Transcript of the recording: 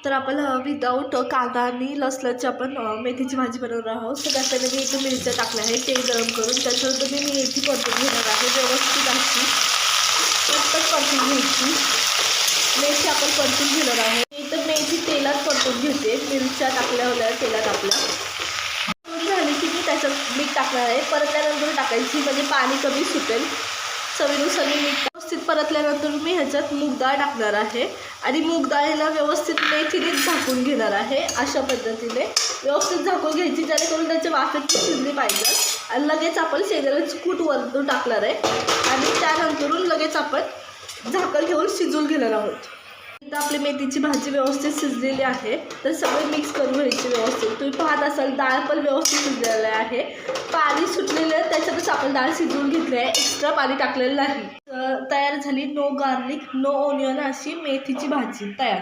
तर आपण विदाऊट कांदा आणि लसणाची आपण मेथीची भाजी बनवणार आहोत. सगळ्यात पहिले मी इथं मिरच्या टाकल्या आहे, तेल गरम करून त्याच्यानंतर मी मेथी परतून घेणार आहे. व्यवस्थित अशी पटपट परतून घ्यायची. मेथी आपण परतून घेणार आहे. इथं मेथी तेलात परतून घेते. मिरच्या टाकल्या होत्या तेलात आपल्या झाली की मी त्याच्यात मीठ टाकणार आहे. परतल्यानंतर टाकायची म्हणजे पाणी कमी सुटेल. चवीनुसार मीठ व्यवस्थित परतल्यानंतर मी ह्याच्यात मूग डाळ टाकणार आहे आणि मूग डाळीला व्यवस्थित मेथीने झाकून घेणार आहे. अशा पद्धतीने व्यवस्थित झाकून घ्यायची जेणेकरून त्याच्या वाफेत शिजली पाहिजे. आणि लगेच आपण शेंगदाण्याचं कूट वरतून टाकणार आहे आणि त्यानंतरून लगेच आपण झाकण ठेवून शिजवून घेणार आहोत. इथं आपली मेथीची भाजी व्यवस्थित शिजलेली आहे. तर सगळे मिक्स करून घ्यायची व्यवस्थित. तुम्ही पाहत असाल डाळ पण व्यवस्थित शिजलेलं आहे. पाणी सुटलेलं आहे त्याच्यातच आपण डाळ शिजवून घेतली आहे. एक्स्ट्रा पाणी टाकलेलं नाही. तयार झाली नो गार्लिक नो ओनियन अशी मेथीची भाजी तयार.